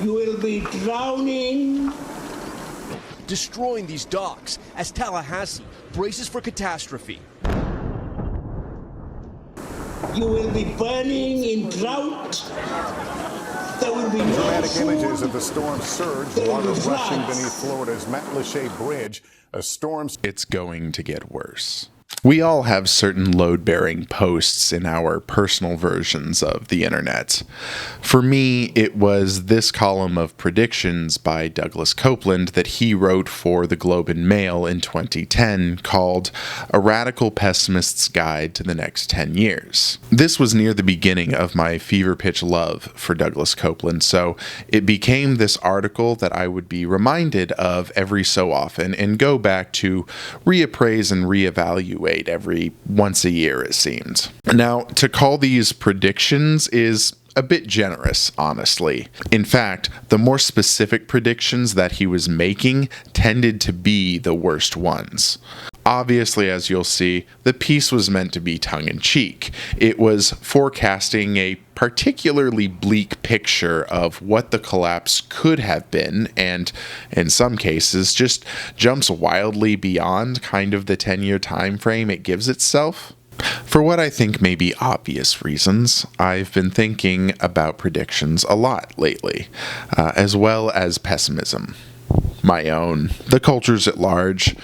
You will be drowning. Destroying these docks as Tallahassee braces for catastrophe. You will be burning in drought. There will be no Dramatic food. images of the storm's surge, water rushing beneath Florida's Matlacha Bridge. A storm. It's going to get worse. We all have certain load-bearing posts in our personal versions of the internet. For me, it was this column of predictions by Douglas Coupland that he wrote for the Globe and Mail in 2010 called A Radical Pessimist's Guide to the Next 10 Years. This was near the beginning of my fever-pitch love for Douglas Coupland, so it became this article that I would be reminded of every so often and go back to reappraise and reevaluate every once a year, it seemed. Now, to call these predictions is a bit generous, honestly. In fact, the more specific predictions that he was making tended to be the worst ones. Obviously, as you'll see, the piece was meant to be tongue-in-cheek. It was forecasting a particularly bleak picture of what the collapse could have been, and in some cases just jumps wildly beyond kind of the 10-year time frame it gives itself. For what I think may be obvious reasons, I've been thinking about predictions a lot lately, as well as pessimism. My own, the cultures at large.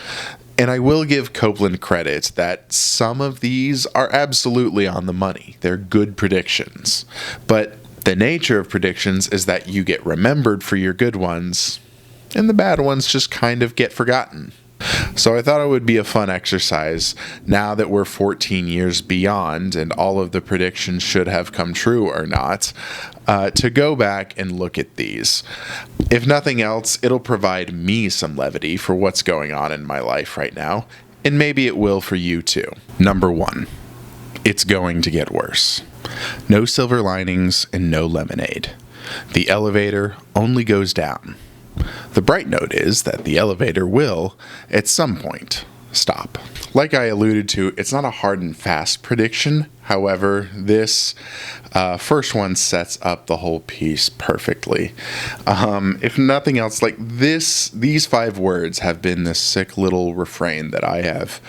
And I will give Coupland credit that some of these are absolutely on the money. They're good predictions. But the nature of predictions is that you get remembered for your good ones, and the bad ones just kind of get forgotten. So I thought it would be a fun exercise, now that we're 14 years beyond and all of the predictions should have come true or not, to go back and look at these. If nothing else, it'll provide me some levity for what's going on in my life right now, and maybe it will for you too. Number 1. It's going to get worse. No silver linings and no lemonade. The elevator only goes down. The bright note is that the elevator will, at some point, stop. Like I alluded to, it's not a hard and fast prediction. However, this first one sets up the whole piece perfectly. If nothing else, like these 5 words have been this sick little refrain that I have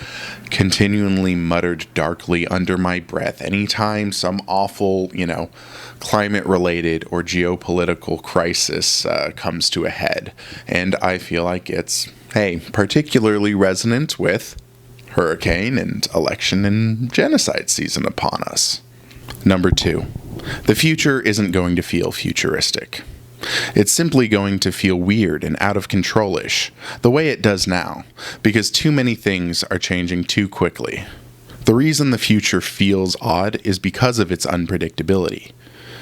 continually muttered darkly under my breath anytime some awful, climate-related or geopolitical crisis comes to a head. And I feel like it's, particularly resonant with hurricane and election and genocide season upon us. Number 2, the future isn't going to feel futuristic. It's simply going to feel weird and out of control-ish, the way it does now, because too many things are changing too quickly. The reason the future feels odd is because of its unpredictability.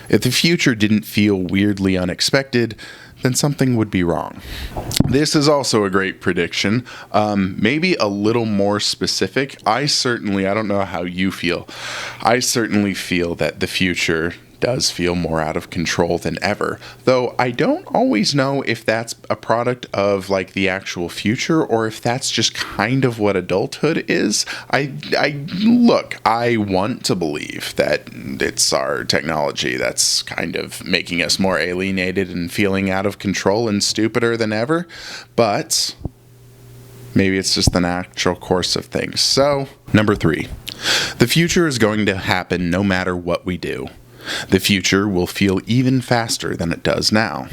If the future didn't feel weirdly unexpected, then something would be wrong. This is also a great prediction, maybe a little more specific. I don't know how you feel. I certainly feel that the future does feel more out of control than ever, though I don't always know if that's a product of like the actual future or if that's just kind of what adulthood is. I want to believe that it's our technology that's kind of making us more alienated and feeling out of control and stupider than ever, but maybe it's just the natural course of things. So, number 3, the future is going to happen no matter what we do. The future will feel even faster than it does now.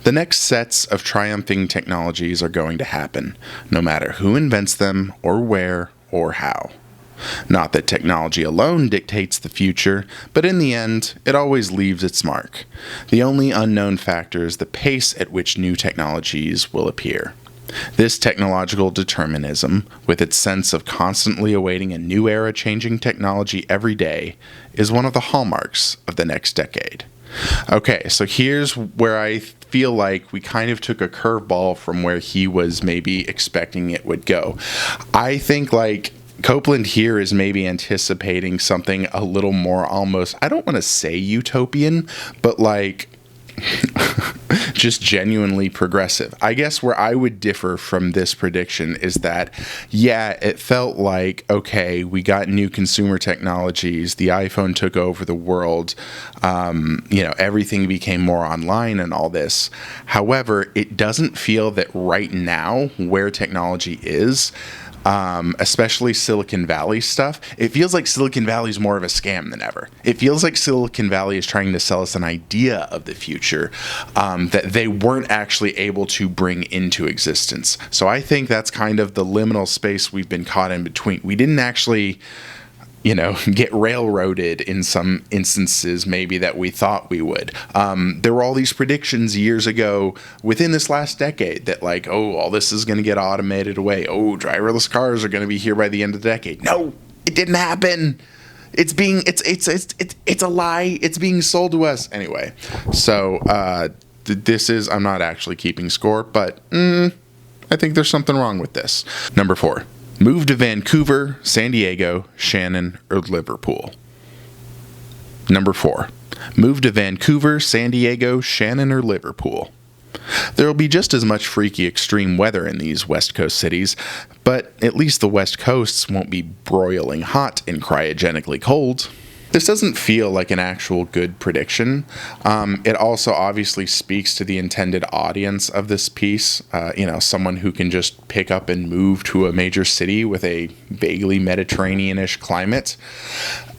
The next sets of triumphing technologies are going to happen, no matter who invents them, or where, or how. Not that technology alone dictates the future, but in the end, it always leaves its mark. The only unknown factor is the pace at which new technologies will appear. This technological determinism, with its sense of constantly awaiting a new era changing technology every day, is one of the hallmarks of the next decade. Okay, so here's where I feel like we kind of took a curveball from where he was maybe expecting it would go. I think Coupland here is maybe anticipating something a little more almost, I don't want to say utopian, but just genuinely progressive. I guess where I would differ from this prediction is that, yeah, it felt like, okay, we got new consumer technologies, the iPhone took over the world, everything became more online and all this. However, it doesn't feel that right now, where technology is, especially Silicon Valley stuff, it feels like Silicon Valley is more of a scam than ever. It feels like Silicon Valley is trying to sell us an idea of the future that they weren't actually able to bring into existence. So I think that's kind of the liminal space we've been caught in between. We didn't actually, get railroaded in some instances maybe that we thought we would. There were all these predictions years ago within this last decade that all this is going to get automated away. Oh, driverless cars are going to be here by the end of the decade. No, it didn't happen. It's a lie. It's being sold to us. Anyway, so I'm not actually keeping score, but I think there's something wrong with this. Number 4. Move to Vancouver, San Diego, Shannon, or Liverpool. Number 4. Move to Vancouver, San Diego, Shannon, or Liverpool. There will be just as much freaky extreme weather in these West Coast cities, but at least the West Coasts won't be broiling hot and cryogenically cold. This doesn't feel like an actual good prediction. It also obviously speaks to the intended audience of this piece, someone who can just pick up and move to a major city with a vaguely Mediterranean-ish climate.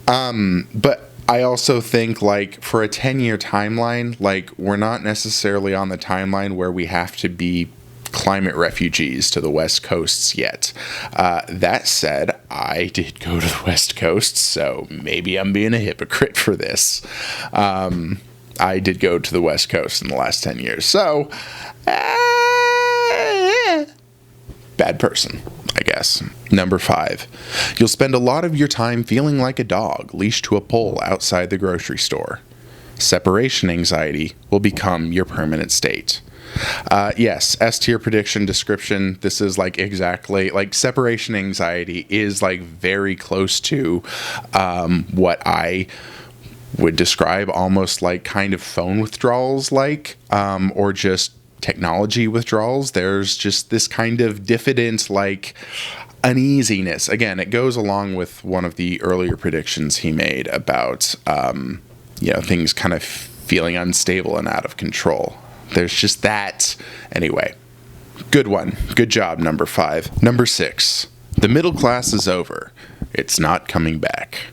But I also think, for a 10-year timeline, we're not necessarily on the timeline where we have to be climate refugees to the West Coasts yet. That said, I did go to the West Coast, so maybe I'm being a hypocrite for this. I did go to the West Coast in the last 10 years, so bad person, I guess. Number 5. You'll spend a lot of your time feeling like a dog leashed to a pole outside the grocery store. Separation anxiety will become your permanent state. Yes, S tier prediction description. This is exactly separation anxiety is very close to what I would describe almost kind of phone withdrawals or just technology withdrawals. There's just this kind of diffident uneasiness. Again, it goes along with one of the earlier predictions he made about things kind of feeling unstable and out of control. There's just that. Anyway, good one. Good job, number 5. Number 6. The middle class is over. It's not coming back.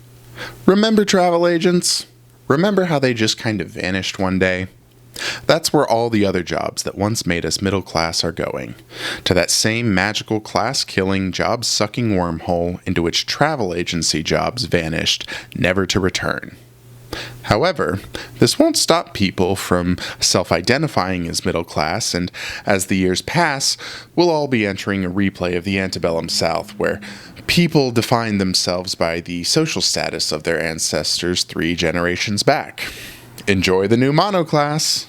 Remember travel agents? Remember how they just kind of vanished one day? That's where all the other jobs that once made us middle class are going. To that same magical class-killing, job-sucking wormhole into which travel agency jobs vanished, never to return. However, this won't stop people from self-identifying as middle class, and as the years pass, we'll all be entering a replay of the antebellum South, where people define themselves by the social status of their ancestors 3 generations back. Enjoy the new monoclass.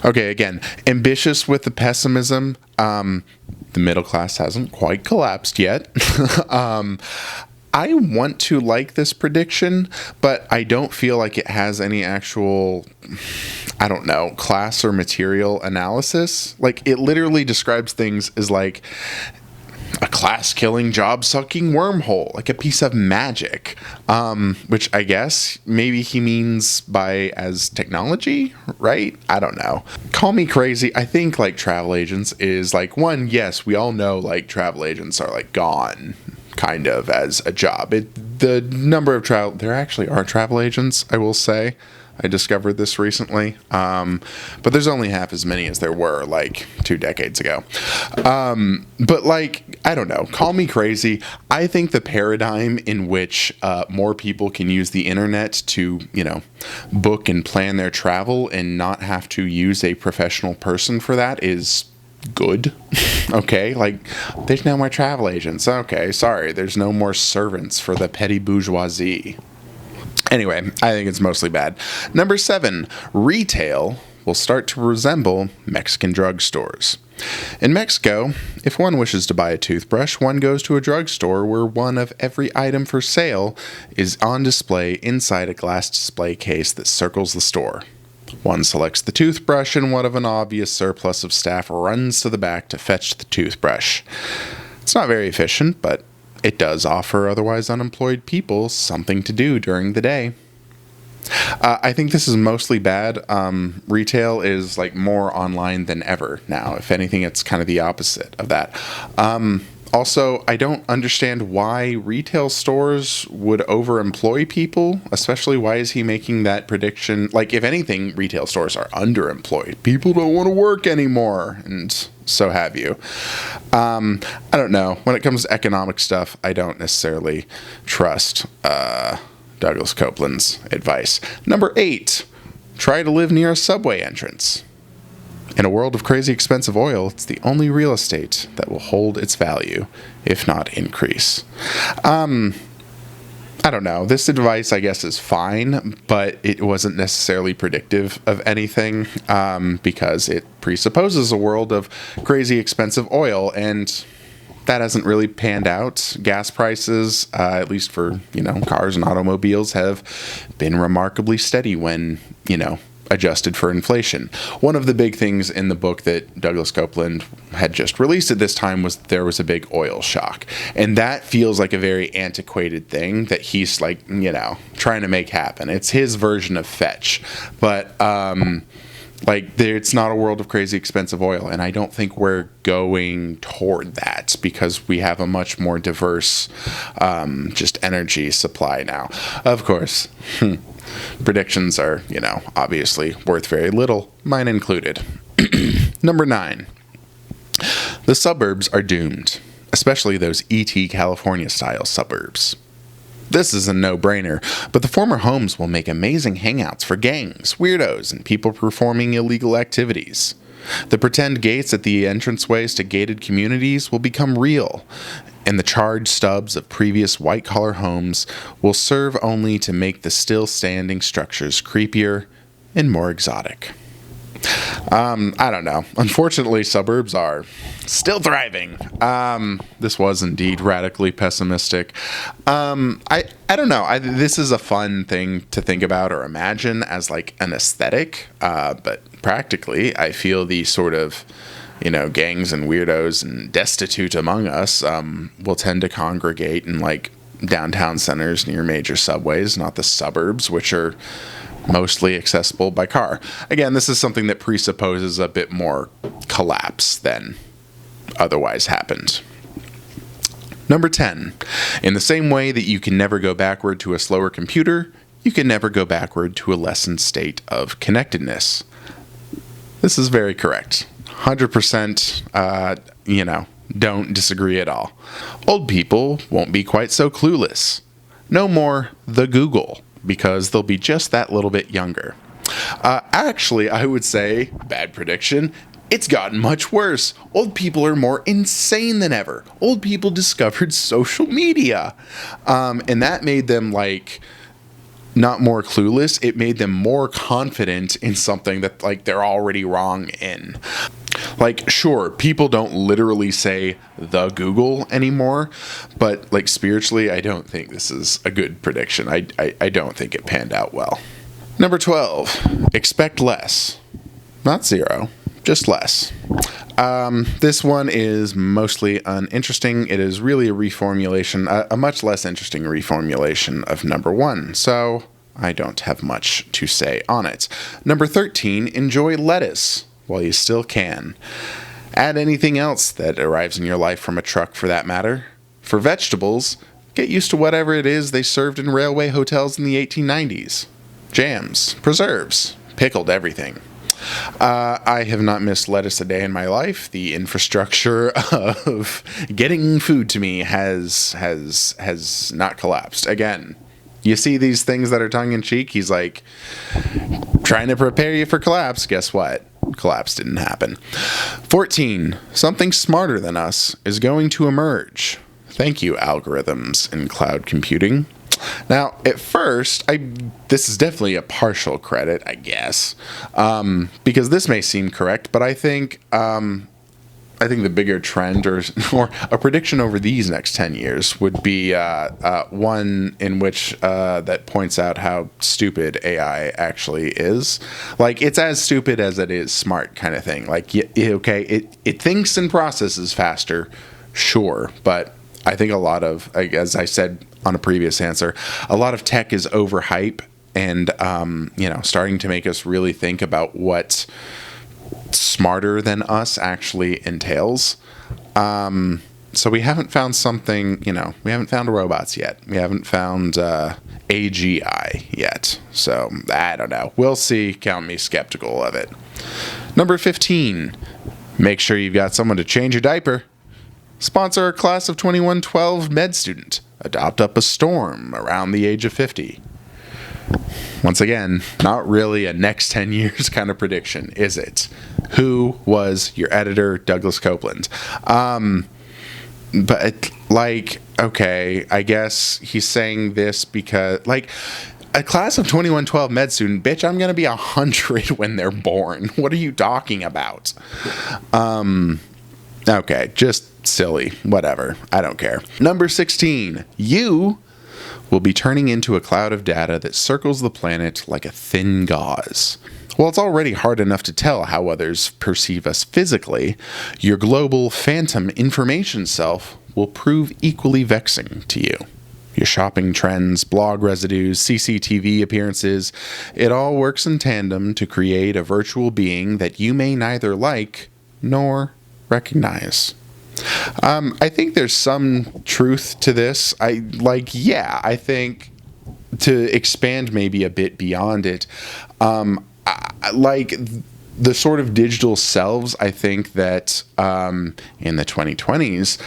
Okay, again, ambitious with the pessimism. The middle class hasn't quite collapsed yet. I want to like this prediction, but I don't feel like it has any actual, class or material analysis. It literally describes things as a class-killing, job-sucking wormhole, a piece of magic, which I guess maybe he means as technology, right? I don't know. Call me crazy. I think travel agents is one, yes, we all know travel agents are gone. Kind of as a job. The number of there actually are travel agents, I will say. I discovered this recently. But there's only half as many as there were 2 decades ago. But I don't know. Call me crazy. I think the paradigm in which more people can use the internet to, book and plan their travel and not have to use a professional person for that is good. Okay, there's no more travel agents. Okay, sorry, there's no more servants for the petty bourgeoisie. Anyway, I think it's mostly bad. Number 7, retail will start to resemble Mexican drugstores. In Mexico, if one wishes to buy a toothbrush, one goes to a drugstore where one of every item for sale is on display inside a glass display case that circles the store. One selects the toothbrush, and one of an obvious surplus of staff runs to the back to fetch the toothbrush. It's not very efficient, but it does offer otherwise unemployed people something to do during the day. I think this is mostly bad. Retail is like more online than ever now. If anything, it's kind of the opposite of that. Also, I don't understand why retail stores would overemploy people, especially why is he making that prediction? Like, if anything, retail stores are underemployed. People don't want to work anymore, and so have you. I don't know. When it comes to economic stuff, I don't necessarily trust Douglas Coupland's advice. Number 8, try to live near a subway entrance. In a world of crazy expensive oil, it's the only real estate that will hold its value, if not increase. I don't know. This advice, I guess, is fine, but it wasn't necessarily predictive of anything because it presupposes a world of crazy expensive oil, and that hasn't really panned out. Gas prices, at least for, cars and automobiles, have been remarkably steady when, adjusted for inflation. One of the big things in the book that Douglas Coupland had just released at this time was there was a big oil shock. And that feels like a very antiquated thing that he's trying to make happen. It's his version of fetch. But it's not a world of crazy expensive oil, and I don't think we're going toward that because we have a much more diverse just energy supply now. Of course, predictions are, obviously worth very little, mine included. Number 9. The suburbs are doomed, especially those E.T. California-style suburbs. This is a no-brainer, but the former homes will make amazing hangouts for gangs, weirdos, and people performing illegal activities. The pretend gates at the entranceways to gated communities will become real, and the charred stubs of previous white-collar homes will serve only to make the still-standing structures creepier and more exotic. I don't know. Unfortunately, suburbs are still thriving. This was indeed radically pessimistic. I don't know. This is a fun thing to think about or imagine as like an aesthetic. But practically, I feel the sort of, gangs and weirdos and destitute among us will tend to congregate in like downtown centers near major subways, not the suburbs, which are mostly accessible by car. Again, this is something that presupposes a bit more collapse than otherwise happened. Number 10. In the same way that you can never go backward to a slower computer, you can never go backward to a lessened state of connectedness. This is very correct. 100%, don't disagree at all. Old people won't be quite so clueless. No more the Google, because they'll be just that little bit younger. Actually, I would say, bad prediction, it's gotten much worse. Old people are more insane than ever. Old people discovered social media. And that made them, not more clueless. It made them more confident in something that, they're already wrong in. Sure, people don't literally say the Google anymore, but spiritually, I don't think this is a good prediction. I don't think it panned out well. Number 12, expect less. Not zero, just less. This one is mostly uninteresting. It is really a reformulation, a much less interesting reformulation of number 1, so I don't have much to say on it. Number 13, enjoy lettuce while you still can. Add anything else that arrives in your life from a truck for that matter. For vegetables, get used to whatever it is they served in railway hotels in the 1890s. Jams, preserves, pickled everything. I have not missed lettuce a day in my life. The infrastructure of getting food to me has not collapsed. Again, you see these things that are tongue-in-cheek, he's trying to prepare you for collapse. Guess what? Collapse didn't happen. 14. Something smarter than us is going to emerge. Thank you, algorithms and cloud computing. Now, at first, this is definitely a partial credit, I guess, because this may seem correct, but I think I think the bigger trend or a prediction over these next 10 years would be one in which that points out how stupid AI actually is. Like, it's as stupid as it is smart kind of thing. Like, okay, it thinks and processes faster, sure, but I think a lot of, as I said on a previous answer, a lot of tech is overhype and, starting to make us really think about what smarter than us actually entails. So we haven't found something, we haven't found robots yet. We haven't found AGI yet. So I don't know. We'll see. Count me skeptical of it. Number 15, make sure you've got someone to change your diaper. Sponsor a class of 2112 med student. Adopt up a storm around the age of 50. Once again, not really a next 10 years kind of prediction, is it? Who was your editor, Douglas Coupland? But, okay, I guess he's saying this because, a class of 2112 med student, bitch, I'm going to be 100 when they're born. What are you talking about? Okay, just silly. Whatever. I don't care. Number 16, you will be turning into a cloud of data that circles the planet like a thin gauze. While it's already hard enough to tell how others perceive us physically, your global phantom information self will prove equally vexing to you. Your shopping trends, blog residues, CCTV appearances, it all works in tandem to create a virtual being that you may neither like nor recognize. I think there's some truth to this. I think to expand maybe a bit beyond it, the sort of digital selves, I think that in the 2020s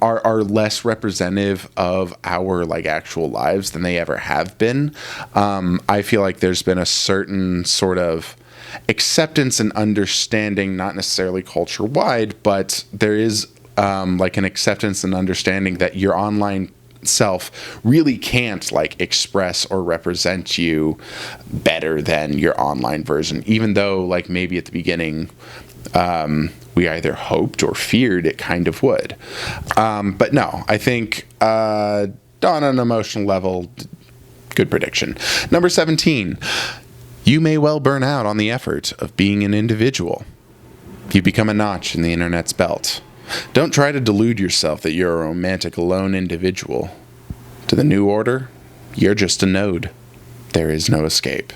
are less representative of our actual lives than they ever have been. I feel like there's been a certain sort of acceptance and understanding, not necessarily culture-wide, but there is an acceptance and understanding that your online self really can't express or represent you better than your online version, even though maybe at the beginning we either hoped or feared it kind of would. But no, I think on an emotional level, good prediction. Number 17, you may well burn out on the effort of being an individual. You become a notch in the internet's belt. Don't try to delude yourself that you're a romantic lone individual. To the new order, you're just a node. There is no escape.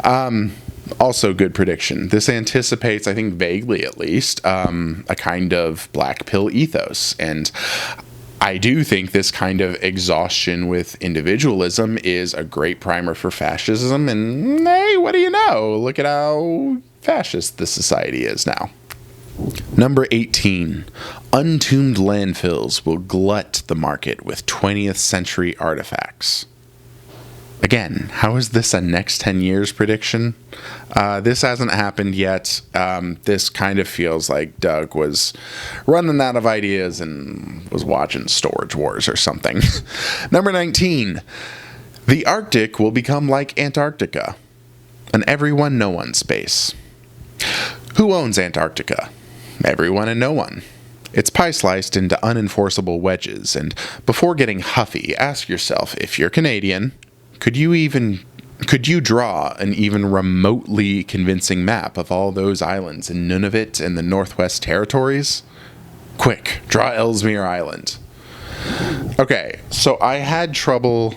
Also good prediction. This anticipates, I think vaguely at least, a kind of black pill ethos. And I do think this kind of exhaustion with individualism is a great primer for fascism. And hey, what do you know? Look at how fascist this society is now. Number 18, untombed landfills will glut the market with 20th century artifacts. Again, how is this a next 10 years prediction? This hasn't happened yet. This kind of feels like Doug was running out of ideas and was watching Storage Wars or something. Number 19, the Arctic will become like Antarctica, an everyone, no one space. Who owns Antarctica? Everyone and no one. It's pie-sliced into unenforceable wedges, and before getting huffy, ask yourself, if you're Canadian, could you draw an even remotely convincing map of all those islands in Nunavut and the Northwest Territories? Quick, draw Ellesmere Island. Okay, so I had trouble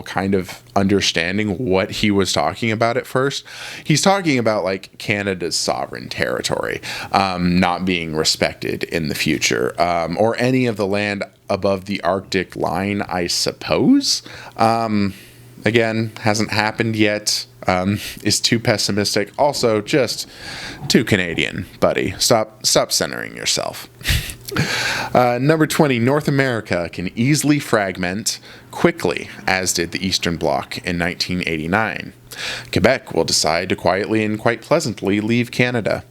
kind of understanding what he was talking about at first. He's talking about Canada's sovereign territory not being respected in the future, or any of the land above the Arctic line, I suppose. Again, hasn't happened yet. Is too pessimistic. Also, just too Canadian, buddy. Stop centering yourself. Number 20, North America can easily fragment quickly, as did the Eastern Bloc in 1989. Quebec will decide to quietly and quite pleasantly leave Canada.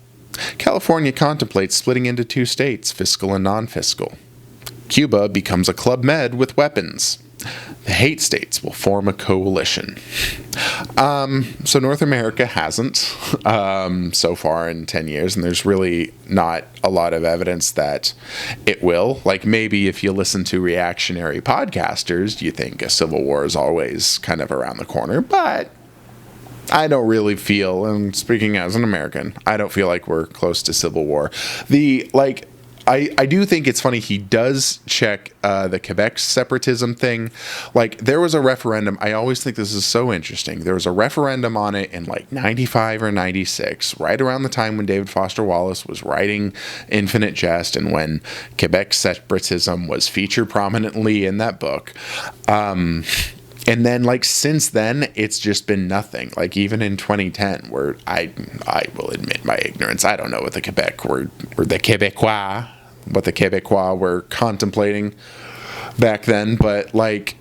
California contemplates splitting into 2 states, fiscal and non-fiscal. Cuba becomes a Club Med with weapons. The hate states will form a coalition. So North America hasn't so far in 10 years, and there's really not a lot of evidence that it will. Like, maybe if you listen to reactionary podcasters, you think a civil war is always kind of around the corner, but I don't really feel, and speaking as an American, I don't feel like we're close to civil war. I do think it's funny he does check the Quebec separatism thing. Like, there was a referendum. I always think this is so interesting. There was a referendum on it in like 95 or 96, right around the time when David Foster Wallace was writing Infinite Jest and when Quebec separatism was featured prominently in that book. And then, like, since then, it's just been nothing. Like, even in 2010, where I will admit my ignorance. I don't know what the Quebecois were contemplating back then. But, like,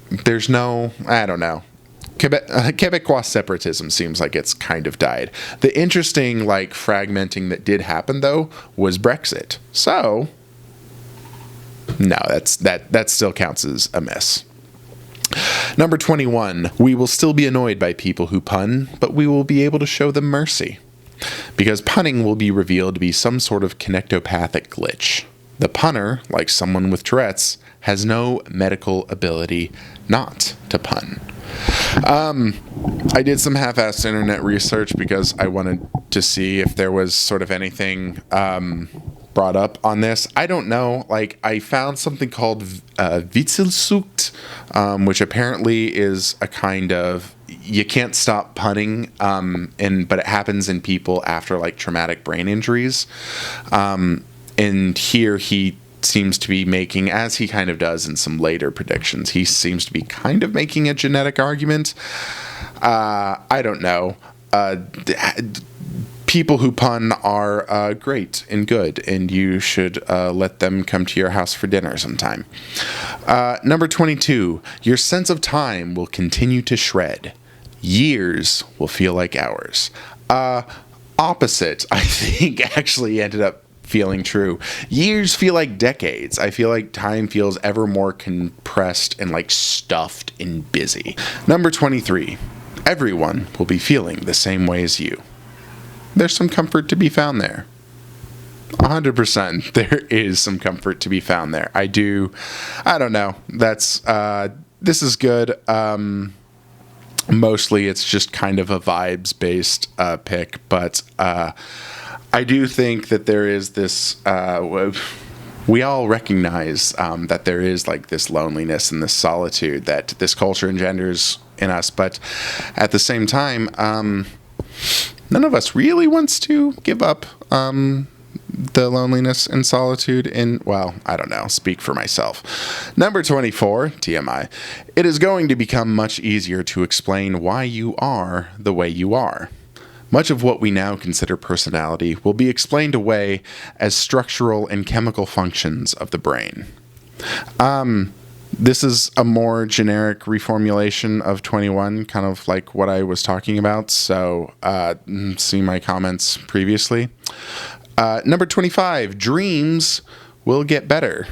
there's no, I don't know. Quebecois separatism seems like it's kind of died. The interesting, like, fragmenting that did happen, though, was Brexit. So, no, that still counts as a miss. Number 21, we will still be annoyed by people who pun, but we will be able to show them mercy. Because punning will be revealed to be some sort of kinectopathic glitch. The punner, like someone with Tourette's, has no medical ability not to pun. I did some half-assed internet research because I wanted to see if there was sort of anything brought up on this. I don't know. Like, I found something called Witzelsucht, which apparently is a kind of, you can't stop punning, but it happens in people after like traumatic brain injuries. And here he seems to be making, as he kind of does in some later predictions, he seems to be kind of making a genetic argument. I don't know. People who pun are great and good, and you should let them come to your house for dinner sometime. Number 22, your sense of time will continue to shred. Years will feel like hours. Opposite, I think, actually ended up feeling true. Years feel like decades. I feel like time feels ever more compressed and like stuffed and busy. Number 23, everyone will be feeling the same way as you. There's some comfort to be found there. 100%. There is some comfort to be found there. I don't know. This is good. Mostly it's just kind of a vibes-based pick, but I do think that there is this, we all recognize that there is like this loneliness and this solitude that this culture engenders in us, but at the same time, none of us really wants to give up the loneliness and solitude in, well, I don't know, speak for myself. Number 24, TMI. It is going to become much easier to explain why you are the way you are. Much of what we now consider personality will be explained away as structural and chemical functions of the brain. This is a more generic reformulation of 21, kind of like what I was talking about, so see my comments previously. Number 25, dreams will get better.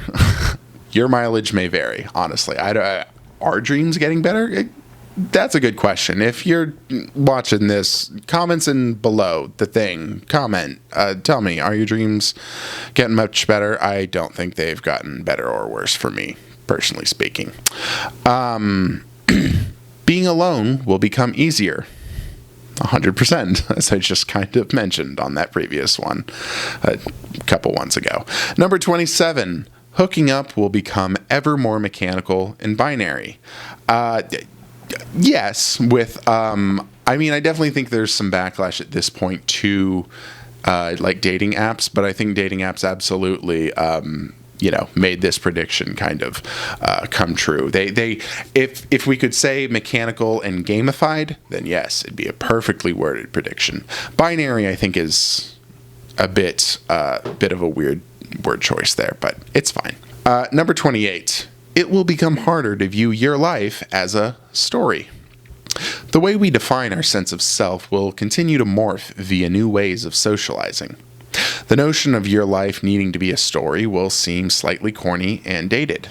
Your mileage may vary, honestly. Are dreams getting better? That's a good question. If you're watching this, comments in below the thing, comment, tell me, are your dreams getting much better? I don't think they've gotten better or worse for me, personally speaking. Being alone will become easier. 100%, as I just kind of mentioned on that previous one a couple ones ago. Number 27, hooking up will become ever more mechanical and binary. Yes, with, I mean, I definitely think there's some backlash at this point to, like, dating apps, but I think dating apps absolutely, made this prediction kind of come true. If we could say mechanical and gamified, then yes, it'd be a perfectly worded prediction. Binary, I think, is a bit of a weird word choice there, but it's fine. Number 28. It will become harder to view your life as a story. The way we define our sense of self will continue to morph via new ways of socializing. The notion of your life needing to be a story will seem slightly corny and dated.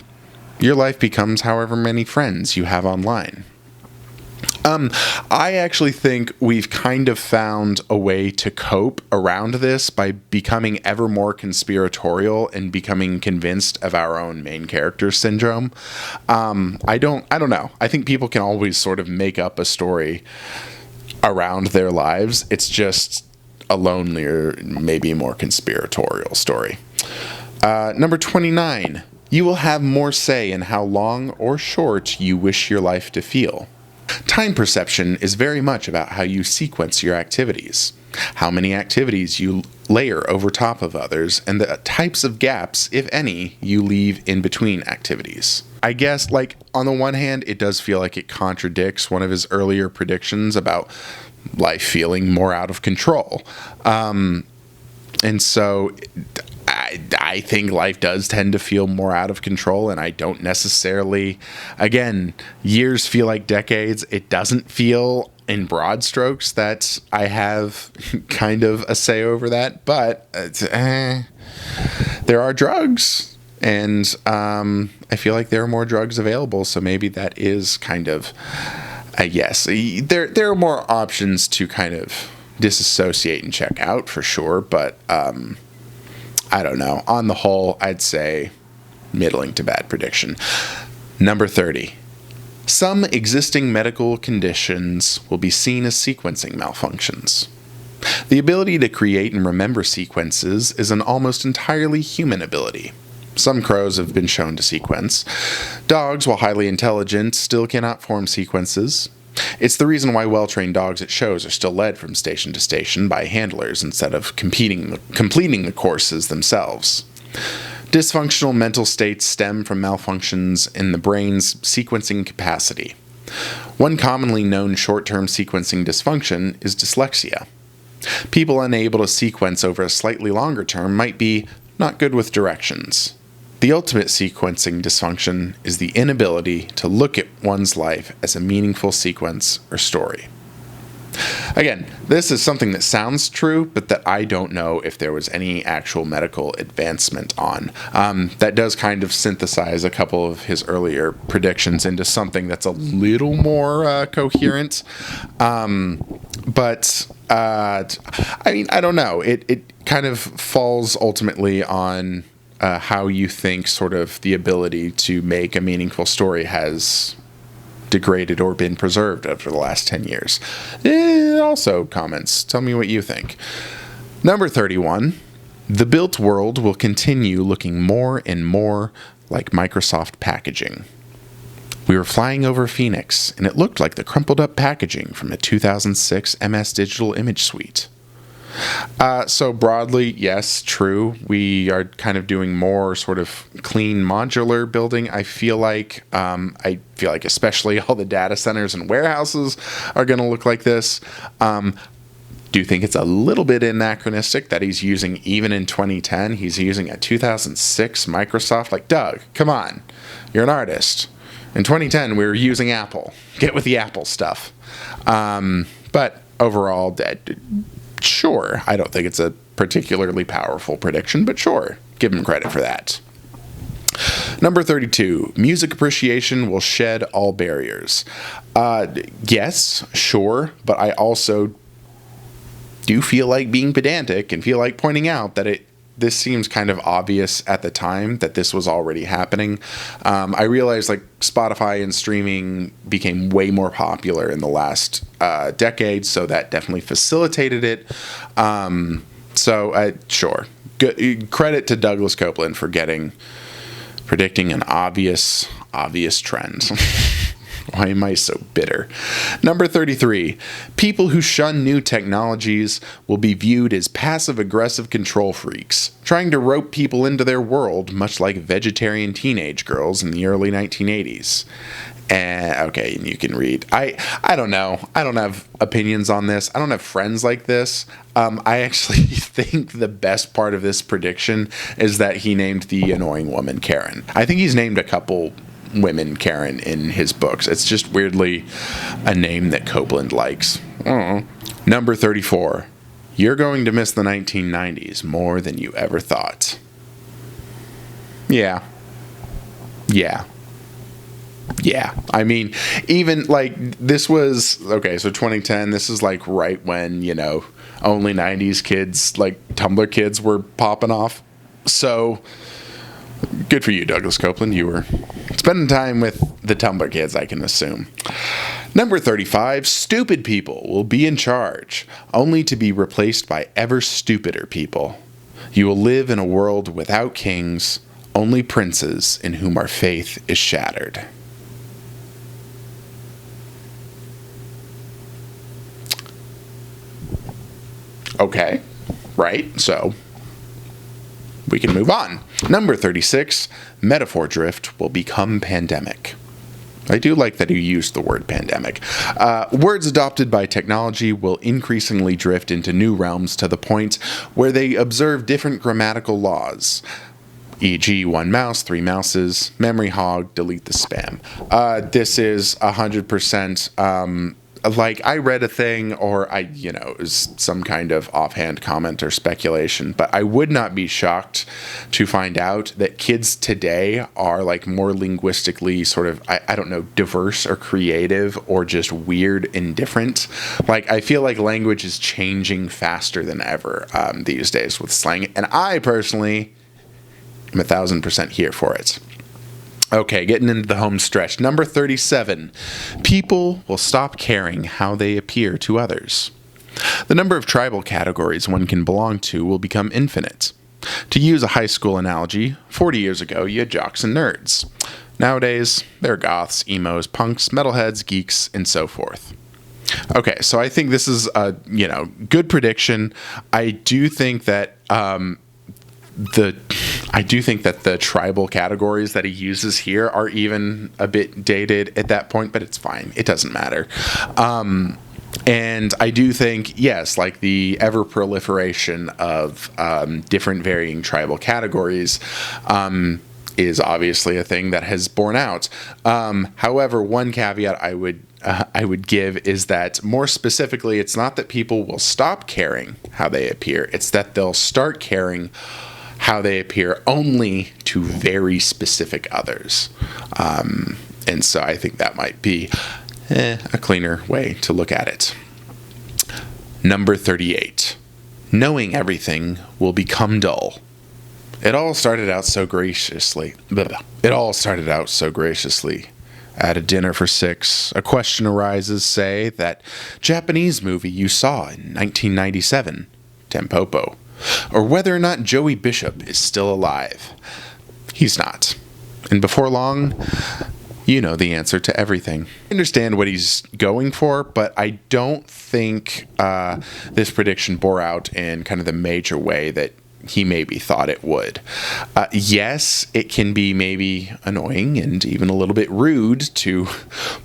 your life becomes however many friends you have online. I actually think we've kind of found a way to cope around this by becoming ever more conspiratorial and becoming convinced of our own main character syndrome. I don't know. I think people can always sort of make up a story around their lives. It's just a lonelier, maybe more conspiratorial story. Number 29. You will have more say in how long or short you wish your life to feel. Time perception is very much about how you sequence your activities, how many activities you layer over top of others, and the types of gaps, if any, you leave in between activities. I guess, like, on the one hand, it does feel like it contradicts one of his earlier predictions about life feeling more out of control. And so I think life does tend to feel more out of control, and I don't necessarily, again, years feel like decades. It doesn't feel in broad strokes that I have kind of a say over that, but there are drugs, and I feel like there are more drugs available, so maybe that is kind of a yes. There are more options to kind of disassociate and check out for sure, but I don't know. On the whole, I'd say middling to bad prediction. Number 30. Some existing medical conditions will be seen as sequencing malfunctions. The ability to create and remember sequences is an almost entirely human ability. Some crows have been shown to sequence. Dogs, while highly intelligent, still cannot form sequences. It's the reason why well-trained dogs at shows are still led from station to station by handlers instead of completing the courses themselves. Dysfunctional mental states stem from malfunctions in the brain's sequencing capacity. One commonly known short-term sequencing dysfunction is dyslexia. People unable to sequence over a slightly longer term might be not good with directions. The ultimate sequencing dysfunction is the inability to look at one's life as a meaningful sequence or story. Again, this is something that sounds true, but that I don't know if there was any actual medical advancement on. That does kind of synthesize a couple of his earlier predictions into something that's a little more coherent. But I mean, I don't know. It kind of falls ultimately on how you think sort of the ability to make a meaningful story has degraded or been preserved over the last 10 years. Also comments. Tell me what you think. Number 31. The built world will continue looking more and more like Microsoft packaging. We were flying over Phoenix, and it looked like the crumpled up packaging from a 2006 MS Digital Image Suite. So broadly, yes, true. We are kind of doing more sort of clean modular building. I feel like especially all the data centers and warehouses are going to look like this. Do you think it's a little bit anachronistic that he's using, even in 2010, he's using a 2006 Microsoft? Like, Doug, come on. You're an artist. In 2010, we were using Apple. Get with the Apple stuff. But overall, sure. I don't think it's a particularly powerful prediction, but sure. Give him credit for that. Number 32. Music appreciation will shed all barriers. Yes, sure. But I also do feel like being pedantic and feel like pointing out that this seems kind of obvious at the time that this was already happening. I realized like Spotify and streaming became way more popular in the last decade, so that definitely facilitated it. Sure. Good credit to Douglas Coupland for predicting an obvious trend. Why am I so bitter? Number 33. People who shun new technologies will be viewed as passive-aggressive control freaks, trying to rope people into their world, much like vegetarian teenage girls in the early 1980s. Okay, you can read. I don't know. I don't have opinions on this. I don't have friends like this. I actually think the best part of this prediction is that he named the annoying woman Karen. I think he's named a couple women Karen in his books. It's just weirdly a name that Coupland likes. Number 34. You're going to miss the 1990s more than you ever thought. Yeah. Yeah, I mean, even like this was okay. So 2010, this is like right when, you know, only 90s kids, like Tumblr kids, were popping off. So good for you, Douglas Coupland. You were spending time with the Tumblr kids, I can assume. Number 35, stupid people will be in charge, only to be replaced by ever stupider people. You will live in a world without kings, only princes in whom our faith is shattered. Okay, right, so we can move on. Number 36, metaphor drift will become pandemic. I do like that you used the word pandemic. Words adopted by technology will increasingly drift into new realms to the point where they observe different grammatical laws, e.g. one mouse, three mouses, memory hog, delete the spam. This is 100%, like I read a thing, or it was some kind of offhand comment or speculation, but I would not be shocked to find out that kids today are like more linguistically sort of, I don't know, diverse or creative or just weird and different. Like I feel like language is changing faster than ever these days with slang, and I personally am 1,000% here for it. Okay, getting into the home stretch. Number 37, people will stop caring how they appear to others. The number of tribal categories one can belong to will become infinite. To use a high school analogy, 40 years ago you had jocks and nerds. Nowadays, there are goths, emos, punks, metalheads, geeks, and so forth. Okay, so I think this is a, good prediction. I do think that the tribal categories that he uses here are even a bit dated at that point, but it's fine. It doesn't matter. And I do think, yes, like the ever proliferation of different varying tribal categories is obviously a thing that has borne out. However, one caveat I would give is that more specifically, it's not that people will stop caring how they appear. It's that they'll start caring how they appear only to very specific others. And so I think that might be a cleaner way to look at it. Number 38. Knowing everything will become dull. It all started out so graciously. At a dinner for six, a question arises, say, that Japanese movie you saw in 1997, Tempopo. Or whether or not Joey Bishop is still alive. He's not. And before long, you know the answer to everything. I understand what he's going for, but I don't think this prediction bore out in kind of the major way that he maybe thought it would. Yes, it can be maybe annoying and even a little bit rude to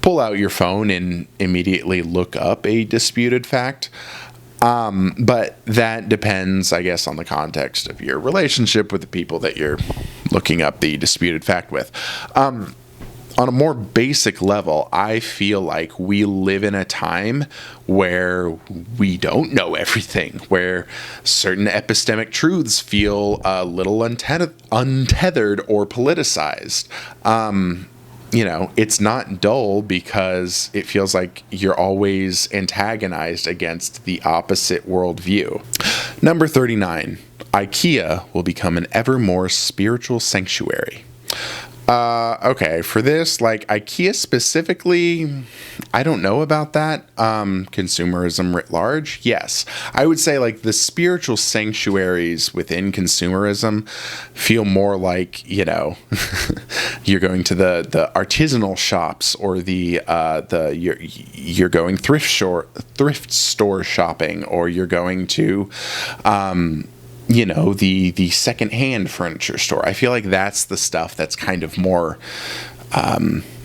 pull out your phone and immediately look up a disputed fact. But that depends, I guess, on the context of your relationship with the people that you're looking up the disputed fact with. On a more basic level, I feel like we live in a time where we don't know everything, where certain epistemic truths feel a little untethered or politicized. It's not dull because it feels like you're always antagonized against the opposite worldview. Number 39, IKEA will become an ever more spiritual sanctuary. Okay, for this, like IKEA specifically, I don't know about that. Consumerism writ large, yes. I would say like the spiritual sanctuaries within consumerism feel more like, you're going to the artisanal shops or you're going thrift store shopping, or you're going to the secondhand furniture store. I feel like that's the stuff that's kind of more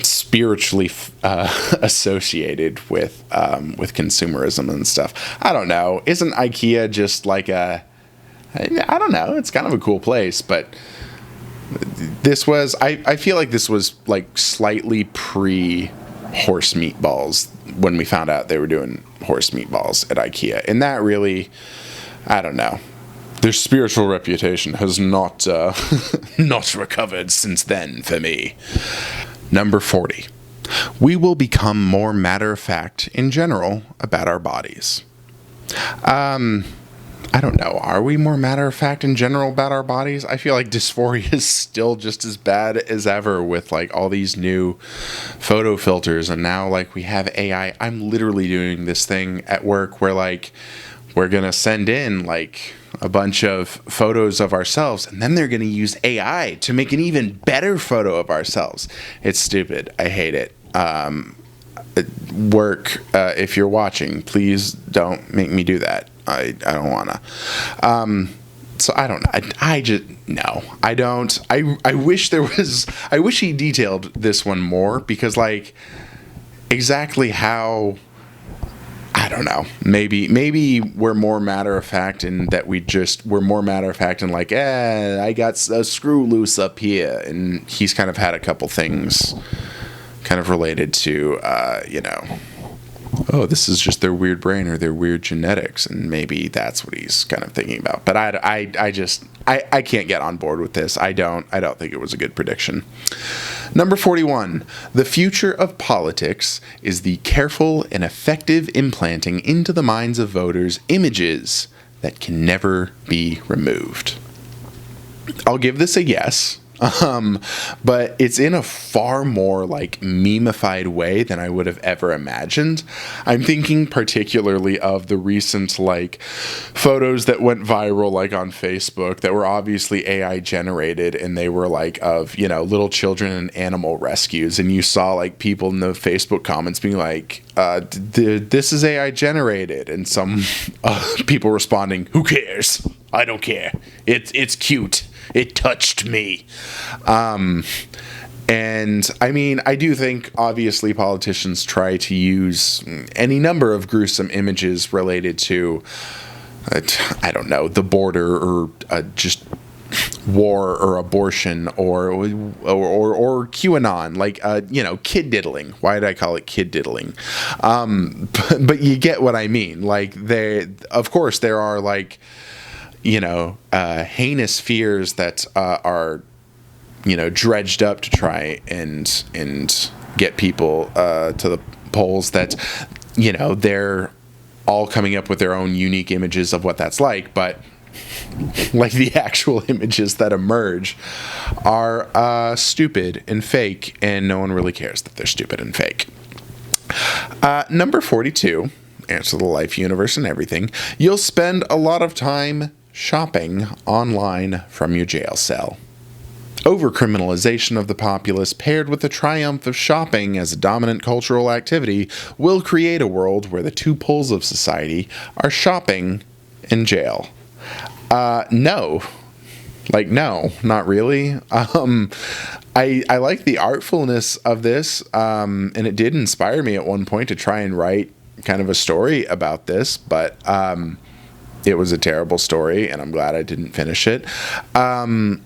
spiritually associated with consumerism and stuff. I don't know. Isn't IKEA just like I don't know. It's kind of a cool place, but this was, I feel like this was like slightly pre-horse meatballs when we found out they were doing horse meatballs at IKEA. And that really, I don't know. Their spiritual reputation has not recovered since then for me. Number 40. We will become more matter-of-fact in general about our bodies. I don't know. Are we more matter-of-fact in general about our bodies? I feel like dysphoria is still just as bad as ever with like all these new photo filters, and now like we have AI. I'm literally doing this thing at work where like we're going to send in like a bunch of photos of ourselves, and then they're going to use AI to make an even better photo of ourselves. It's stupid. I hate it. Work, if you're watching, please don't make me do that. I don't want to. So I don't know. I just, no, I don't. I wish there was, I wish he detailed this one more, because like exactly how, I don't know. Maybe we're more matter of fact in that we're more matter of fact in like, I got a screw loose up here. And he's kind of had a couple things kind of related to, oh, this is just their weird brain or their weird genetics, and maybe that's what he's kind of thinking about. But I can't get on board with this. I don't think it was a good prediction. Number 41. The future of politics is the careful and effective implanting into the minds of voters images that can never be removed. I'll give this a yes. But it's in a far more like memified way than I would have ever imagined. I'm thinking particularly of the recent like photos that went viral like on Facebook that were obviously AI generated, and they were like of, little children and animal rescues, and you saw like people in the Facebook comments being like, this is AI generated, and some people responding, who cares? I don't care. It's cute. It touched me. And I mean, I do think obviously politicians try to use any number of gruesome images related to, I don't know, the border or just war or abortion or QAnon, like, kid diddling. Why did I call it kid diddling? But you get what I mean. Like, of course, there are like, heinous fears that are, dredged up to try and get people to the polls that, they're all coming up with their own unique images of what that's like. But like the actual images that emerge are stupid and fake, and no one really cares that they're stupid and fake. Number 42, answer the life, universe, and everything. You'll spend a lot of time shopping online from your jail cell. Overcriminalization of the populace, paired with the triumph of shopping as a dominant cultural activity, will create a world where the two poles of society are shopping and jail. No. Like, no, not really. I like the artfulness of this, and it did inspire me at one point to try and write kind of a story about this, but it was a terrible story, and I'm glad I didn't finish it. And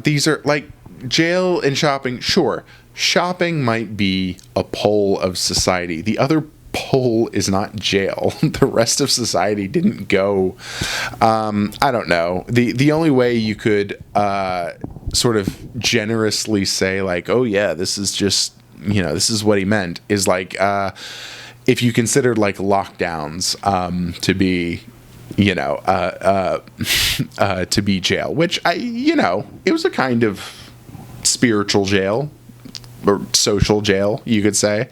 these are like jail and shopping. Sure, shopping might be a pole of society. The other pole is not jail. The rest of society didn't go. I don't know. The only way you could sort of generously say like, oh yeah, this is just, this is what he meant, is like if you considered like lockdowns to be, to be jail, which it was a kind of spiritual jail or social jail, you could say.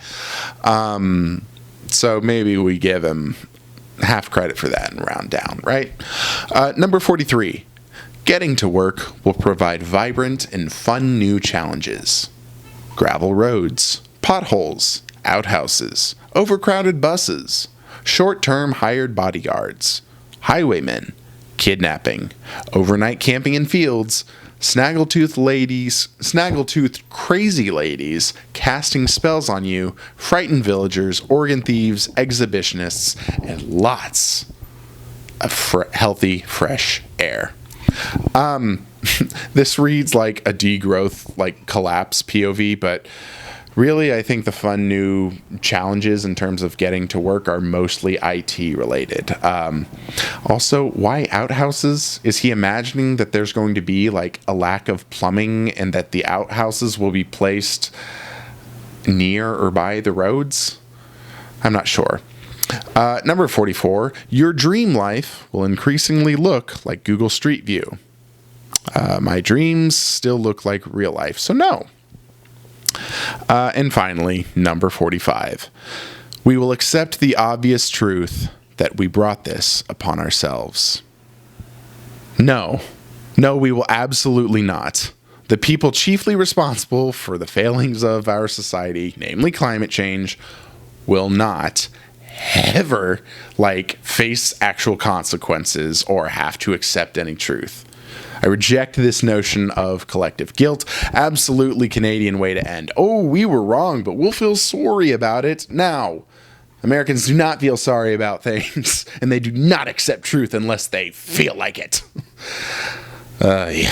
So maybe we give him half credit for that and round down, right? Number 43, getting to work will provide vibrant and fun new challenges. Gravel roads, potholes, outhouses, overcrowded buses, short-term hired bodyguards, highwaymen, kidnapping, overnight camping in fields, snaggletooth crazy ladies casting spells on you, frightened villagers, organ thieves, exhibitionists, and lots of healthy, fresh air. This reads like a degrowth, like collapse POV, but Really, I think the fun new challenges in terms of getting to work are mostly IT related. Also, why outhouses? Is he imagining that there's going to be like a lack of plumbing and that the outhouses will be placed near or by the roads? I'm not sure. Number 44, your dream life will increasingly look like Google Street View. My dreams still look like real life, so no. And finally, number 45. We will accept the obvious truth that we brought this upon ourselves. No, we will absolutely not. The people chiefly responsible for the failings of our society, namely climate change, will not ever, face actual consequences or have to accept any truth. I reject this notion of collective guilt. Absolutely Canadian way to end. Oh, we were wrong, but we'll feel sorry about it now. Americans do not feel sorry about things, and they do not accept truth unless they feel like it. Yeah.